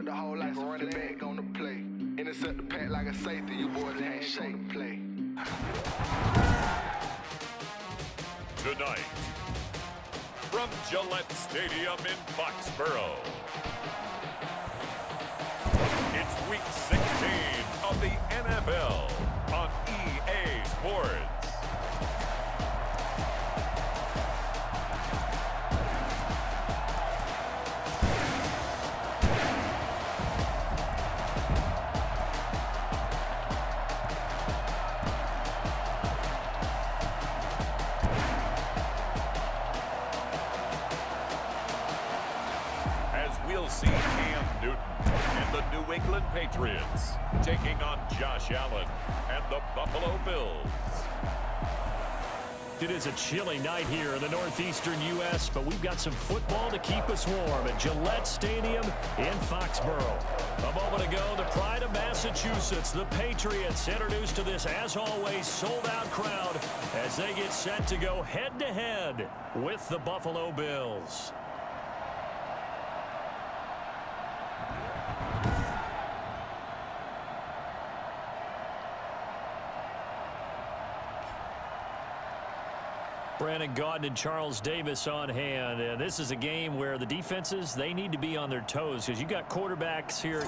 Work the whole life, so running back on the play. Intercept the pack like a safety, you boys ain't shake play. Tonight, from Gillette Stadium in Foxborough, it's Week 16 of the NFL on EA Sports. We'll see Cam Newton and the New England Patriots taking on Josh Allen and the Buffalo Bills. It is a chilly night here in the northeastern U.S., but we've got some football to keep us warm at Gillette Stadium in Foxborough. A moment ago, the pride of Massachusetts, the Patriots, introduced to this, as always, sold-out crowd as they get set to go head-to-head with the Buffalo Bills. Brandon Gaudin and Charles Davis on hand. This is a game where the defenses, they need to be on their toes because you got quarterbacks here.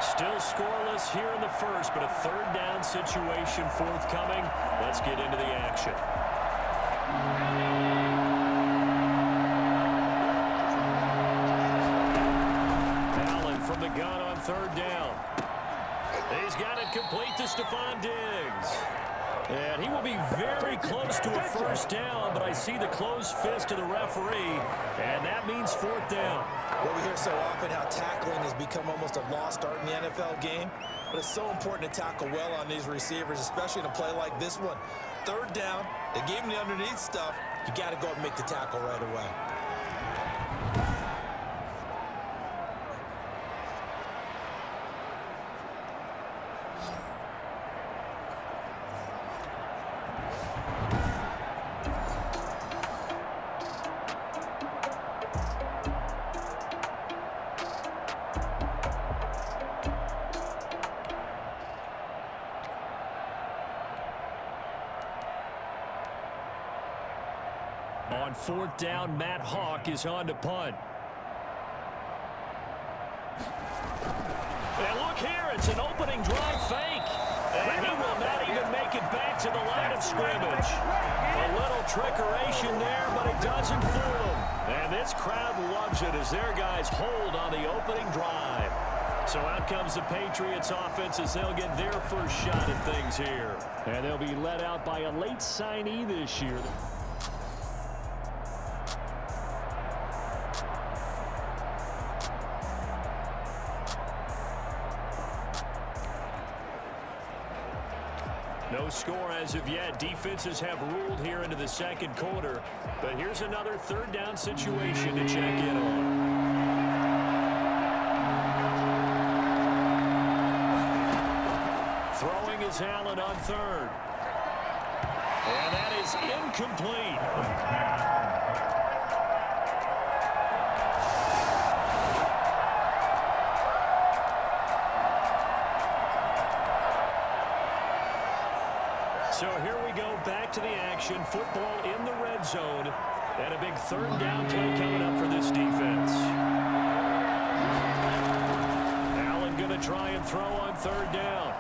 Still scoreless here in the first, but a third down situation forthcoming. Let's get into the action. Allen from the gun on third down. He's got it complete to Stephon Diggs. And he will be very close to a first down, but I see the closed fist of the referee, and that means fourth down. Well, we hear so often how tackling has become almost a lost art in the NFL game, but it's so important to tackle well on these receivers, especially in a play like this one. Third down, they gave him the underneath stuff. You got to go and make the tackle right away. On fourth down, Matt Hawk is on to punt. And look here, it's an opening drive fake. And he will not even make it back to the line of scrimmage. A little trickeration there, but it doesn't fool him. And this crowd loves it as their guys hold on the opening drive. So out comes the Patriots offense as they'll get their first shot at things here. And they'll be led out by a late signee this year. No score as of yet. Defenses have ruled here into the second quarter. But here's another third down situation to check in on. Throwing is Allen on third. And that is incomplete. So here we go, back to the action. Football in the red zone. And a big third down play coming up for this defense. Allen going to try and throw on third down.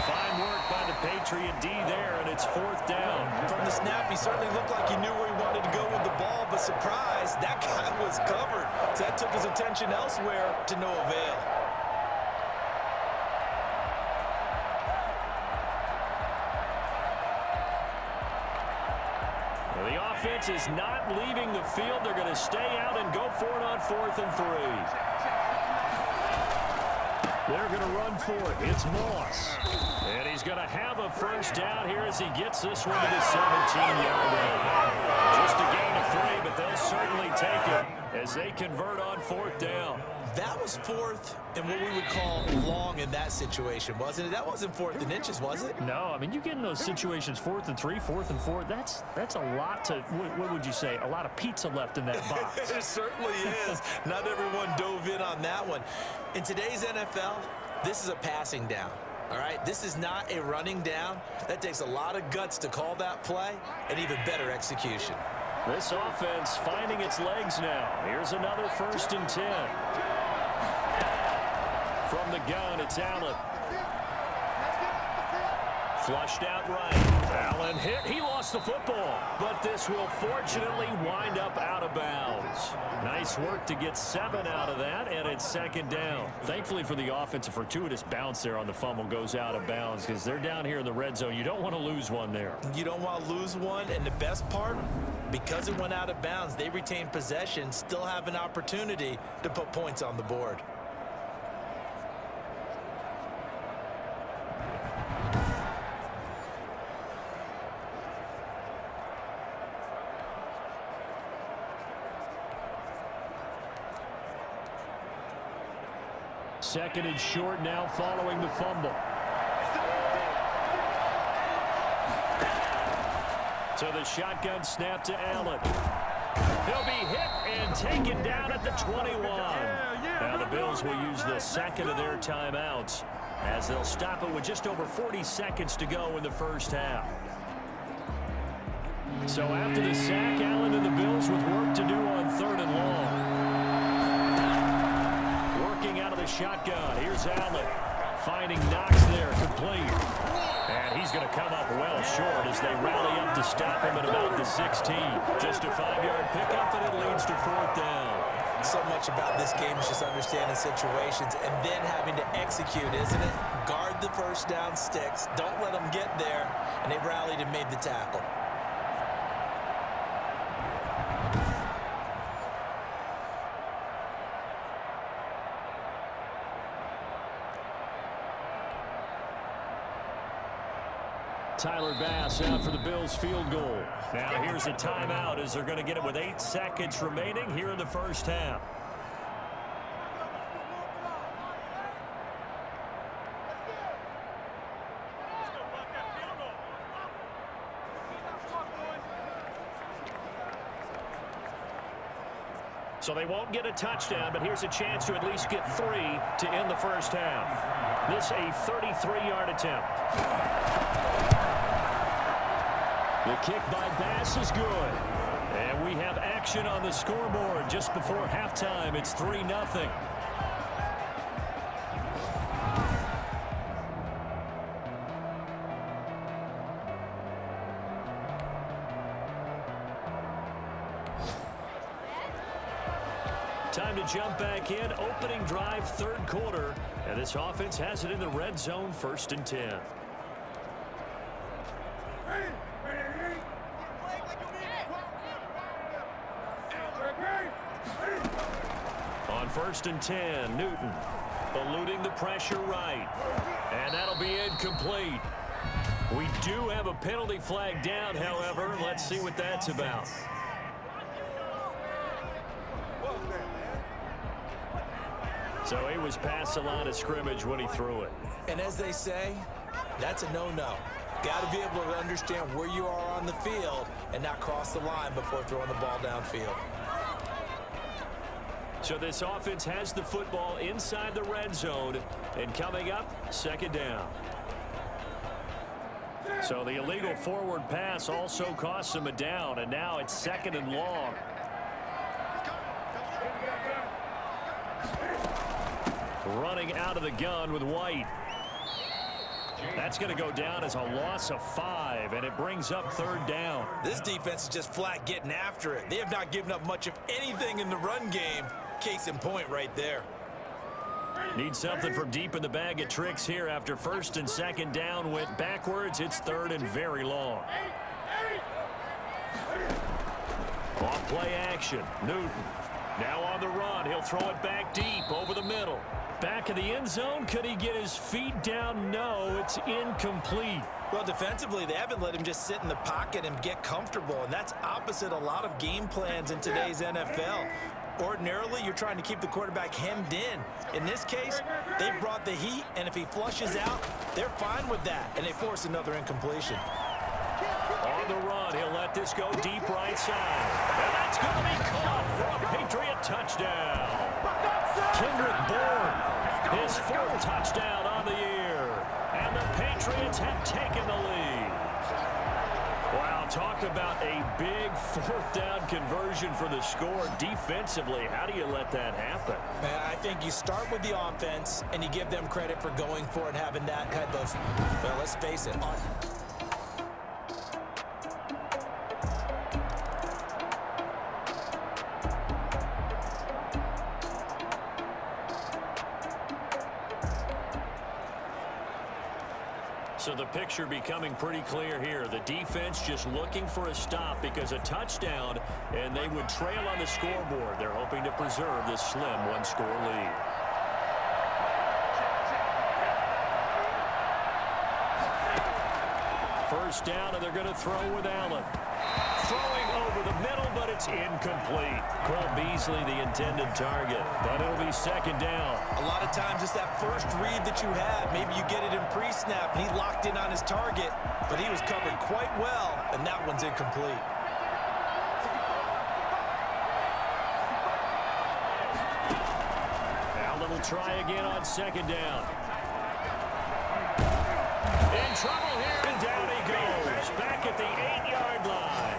Fine work by the Patriot D there, and it's fourth down. From the snap, he certainly looked like he knew where he wanted to go with the ball, but surprise, that guy was covered. So that took his attention elsewhere to no avail. The offense is not leaving the field. They're going to stay out and go for it on 4th and 3. They're going to run for it. It's Moss. And he's going to have a first down here as he gets this one to the 17-yard line. Just a gain of 3, but they'll certainly take it they convert on 4th down. That was 4th and what we would call long in that situation, wasn't it? That wasn't 4th and inches, was it? No, I mean, you get in those situations 4th and 3, 4th and 4. That's a lot to, what would you say, a lot of pizza left in that box. It certainly is. Not everyone dove in on that one. In today's NFL, this is a passing down. All right, this is not a running down. That takes a lot of guts to call that play and even better execution. This offense finding its legs now. Here's another 1st and 10. From the gun, it's Allen. Flushed out right. Allen hit. He lost the football. But this will fortunately wind up out of bounds. Nice work to get 7 out of that, and it's 2nd down. Thankfully for the offense, a fortuitous bounce there on the fumble goes out of bounds because they're down here in the red zone. You don't want to lose one there. You don't want to lose one, and the best part, because it went out of bounds, they retain possession, still have an opportunity to put points on the board. Second and short now following the fumble. So the shotgun snap to Allen. He'll be hit and taken down at the 21. Now the Bills will use the second of their timeouts as they'll stop it with just over 40 seconds to go in the first half. So after the sack, Allen and the Bills with work to do on 3rd and long. Working out of the shotgun. Here's Allen. Finding Knox there, complete. And he's going to come up well short as they rally up to stop him at about the 16. Just a 5-yard pickup, and it leads to 4th down. So much about this game is just understanding situations and then having to execute, isn't it? Guard the first down sticks. Don't let them get there. And they rallied and made the tackle. Tyler Bass out for the Bills field goal. Now here's a timeout as they're going to get it with 8 seconds remaining here in the first half. So they won't get a touchdown, but here's a chance to at least get 3 to end the first half. This a 33-yard attempt. The kick by Bass is good. And we have action on the scoreboard just before halftime. It's 3-0. Time to jump back in. Opening drive, 3rd quarter. And this offense has it in the red zone, 1st and 10. On 1st and 10, Newton eluding the pressure right. And that'll be incomplete. We do have a penalty flag down, however. Let's see what that's about. So he was past the line of scrimmage when he threw it. And as they say, that's a no-no. Got to be able to understand where you are on the field and not cross the line before throwing the ball downfield. So this offense has the football inside the red zone, and coming up, 2nd down. So the illegal forward pass also costs him a down, and now it's 2nd and long. Running out of the gun with White. That's going to go down as a loss of 5, and it brings up 3rd down. This defense is just flat getting after it. They have not given up much of anything in the run game. Case in point right there. Need something from deep in the bag of tricks here after 1st and 2nd down. Went backwards. It's 3rd and very long. Off play action. Newton. Now on the run. He'll throw it back deep over the middle. Back of the end zone. Could he get his feet down? No, it's incomplete. Well, defensively, they haven't let him just sit in the pocket and get comfortable, and that's opposite a lot of game plans in today's NFL. Ordinarily, you're trying to keep the quarterback hemmed in. In this case, they brought the heat, and if he flushes out, they're fine with that, and they force another incompletion. On the run, he'll let this go deep right side. And that's going to be caught for a Patriot touchdown. Kendrick Bourne, his fourth touchdown on the year. And the Patriots have taken the lead. Wow, talk about a big fourth down conversion for the score. Defensively, how do you let that happen? Man, I think you start with the offense, and you give them credit for going for it, having that type of, well, let's face it, So the picture becoming pretty clear here. The defense just looking for a stop because a touchdown, and they would trail on the scoreboard. They're hoping to preserve this slim one-score lead. First down, and they're going to throw with Allen. Throwing over the middle, but it's incomplete. Cole Beasley, the intended target, but it'll be second down. a lot of times it's that first read that you have. Maybe you get it in pre-snap, and he locked in on his target, but he was covered quite well, and that one's incomplete. Allen will try again on second down. In trouble here, and down he goes. Back at the 8-yard line.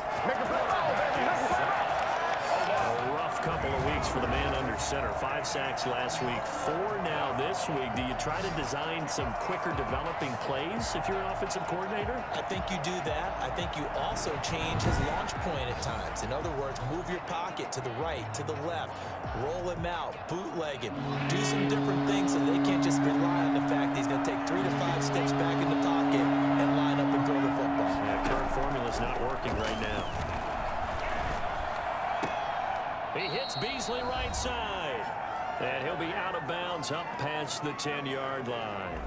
A rough couple of weeks for the man under center. 5 sacks last week, 4 now this week. Do you try to design some quicker developing plays if you're an offensive coordinator? I think you do that. I think you also change his launch point at times. In other words, move your pocket to the right, to the left, roll him out, bootleg him, do some different things so they can't just rely on the fact that he's going to take 3 to 5 steps back in the pocket and line up and throw the football. Yeah, current formula's not working right now. He hits Beasley right side. And he'll be out of bounds up past the 10-yard line.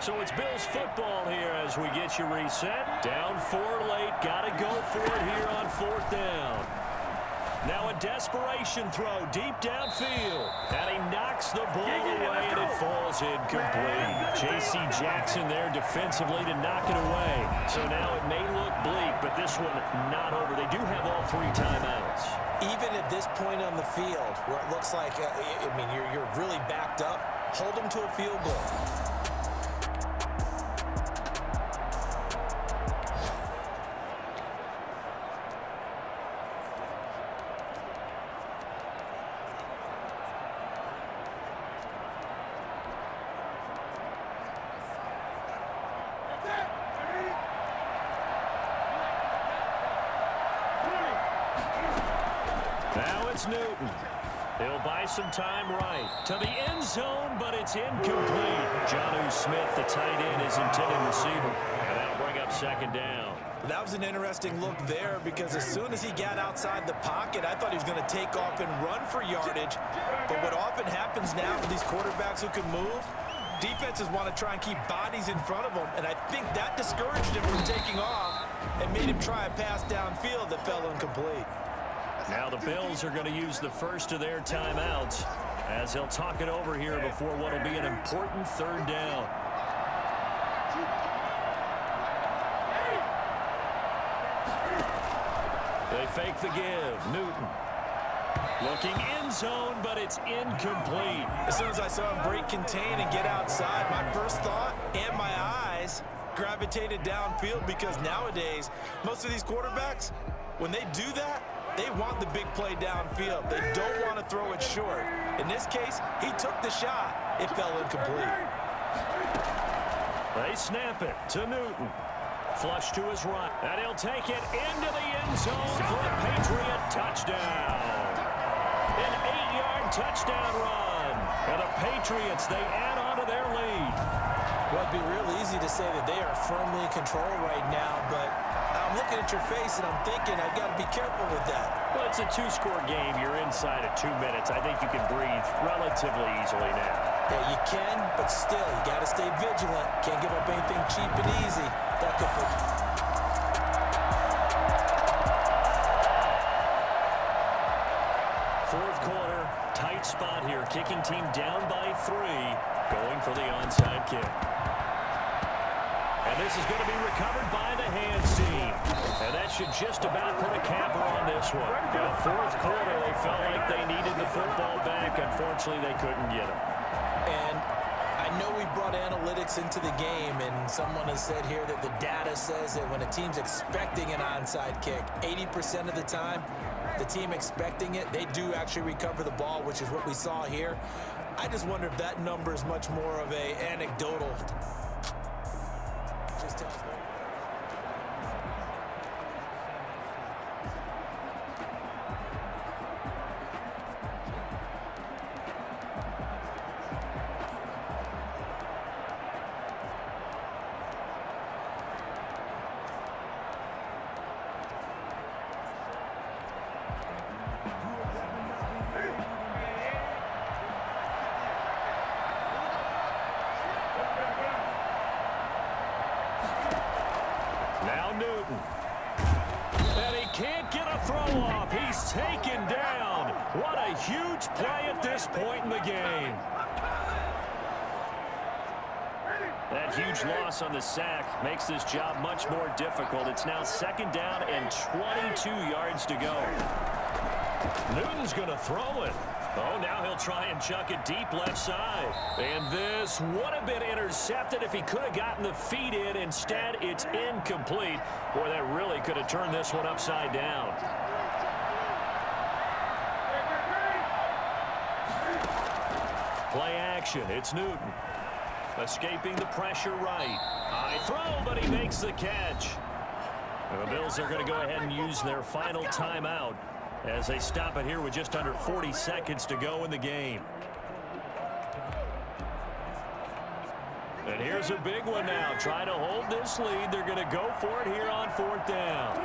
So it's Bills football here as we get you reset. Down 4 late. Got to go for it here on 4th down. Now a desperation throw deep downfield. And he knocks the ball away, and it falls incomplete. J.C. Jackson there defensively to knock it away. So now it may look bleak, but this one not over. They do have all 3 timeouts. Even at this point on the field, where it looks like, you're really backed up, hold them to a field goal. Newton. He'll buy some time right to the end zone, but it's incomplete. Jonnu Smith, the tight end, is intended receiver. And that'll bring up second down. That was an interesting look there because as soon as he got outside the pocket, I thought he was going to take off and run for yardage. But what often happens now for these quarterbacks who can move, defenses want to try and keep bodies in front of them. And I think that discouraged him from taking off and made him try a pass downfield that fell incomplete. Now the Bills are going to use the first of their timeouts as they'll talk it over here before what will be an important 3rd down. They fake the give. Newton looking end zone, but it's incomplete. As soon as I saw him break contain and get outside, my first thought and my eyes gravitated downfield because nowadays, most of these quarterbacks, when they do that, they want the big play downfield. They don't want to throw it short. In this case, he took the shot. It fell incomplete. They snap it to Newton. Flush to his right. And he'll take it into the end zone for a Patriot touchdown. An 8-yard touchdown run. And the Patriots, they add on to their lead. Well, it'd be real easy to say that they are firmly in control right now, but I'm looking at your face and I'm thinking I've got to be careful with that. Well, it's a 2-score game. You're inside of 2 minutes. I think you can breathe relatively easily now. Yeah, you can, but still, you got to stay vigilant. Can't give up anything cheap and easy. That could put... Fourth quarter, tight spot here. Kicking team down by 3, going for the onside kick. And this is going to be recovered by the hands team. And that should just about put a capper on this one. Now, fourth quarter, they felt like they needed the football back. Unfortunately, they couldn't get it. And I know we brought analytics into the game, and someone has said here that the data says that when a team's expecting an onside kick, 80% of the time, the team expecting it, they do actually recover the ball, which is what we saw here. I just wonder if that number is much more of a anecdotal. Just tells me. Now Newton. And he can't get a throw off. He's taken down. What a huge play at this point in the game. That huge loss on the sack makes this job much more difficult. It's now 2nd down and 22 yards to go. Newton's going to throw it. Oh, now he'll try and chuck it deep left side. And this would have been intercepted if he could have gotten the feet in. Instead, it's incomplete. Boy, that really could have turned this one upside down. Play action. It's Newton. Escaping the pressure right. High throw, but he makes the catch. And the Bills are going to go ahead and use their final timeout as they stop it here with just under 40 seconds to go in the game. And here's a big one now. Try to hold this lead. They're going to go for it here on 4th down.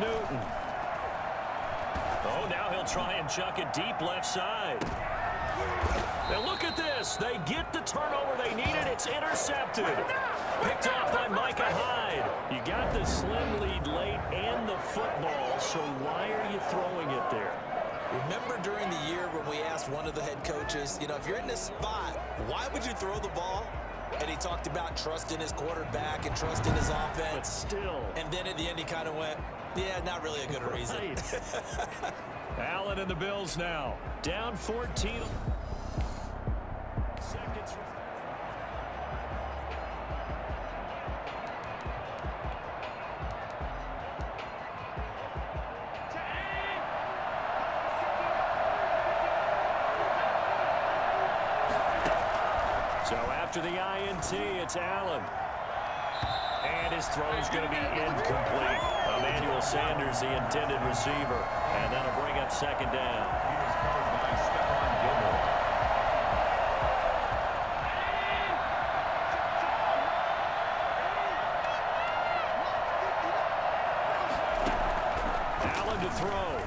Newton. Oh, now he'll try and chuck it deep left side. Now look at this. They get the turnover they needed. It's intercepted. Picked off by Micah Hyde. You got the slim lead late and the football, so why are you throwing it there? Remember during the year when we asked one of the head coaches, you know, if you're in this spot, why would you throw the ball? And he talked about trusting his quarterback and trusting his offense. But still. And then at the end he kind of went, yeah, not really a good reason. Allen and the Bills now. Down 14. Seconds. So after the INT, it's Allen. And his throw's going to be incomplete. Emmanuel Sanders, the intended receiver. And that'll bring up 2nd down. Allen to throw.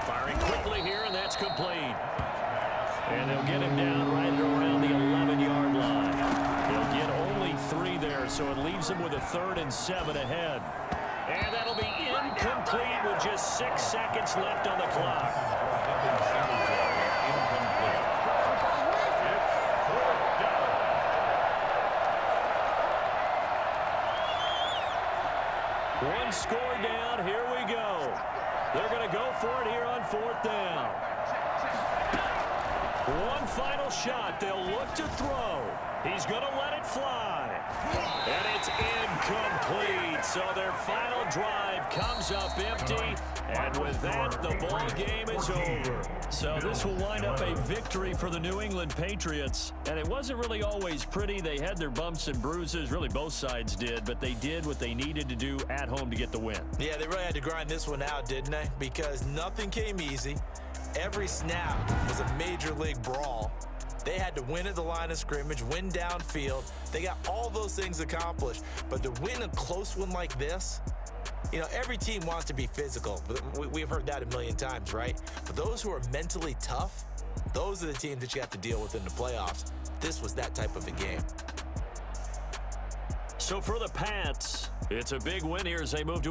Firing quickly here, and that's complete. And they'll get him down right around the 11-yard line. He'll get only 3 there, so it leaves him with a 3rd and 7 ahead. And that'll be incomplete with just 6 seconds left on the clock. One score down. Here we go. They're going to go for it here on 4th down. One final shot. They'll look to throw. He's going to let it fly. And it's incomplete. So their final drive comes up empty. And with that, the ball game is over. So this will wind up a victory for the New England Patriots. And it wasn't really always pretty. They had their bumps and bruises. Really, both sides did. But they did what they needed to do at home to get the win. Yeah, they really had to grind this one out, didn't they? Because nothing came easy. Every snap was a major league brawl. They had to win at the line of scrimmage, win downfield. They got all those things accomplished. But to win a close one like this, you know, every team wants to be physical. We've heard that a million times, right? For those who are mentally tough, those are the teams that you have to deal with in the playoffs. This was that type of a game. So for the Pats, it's a big win here as they move to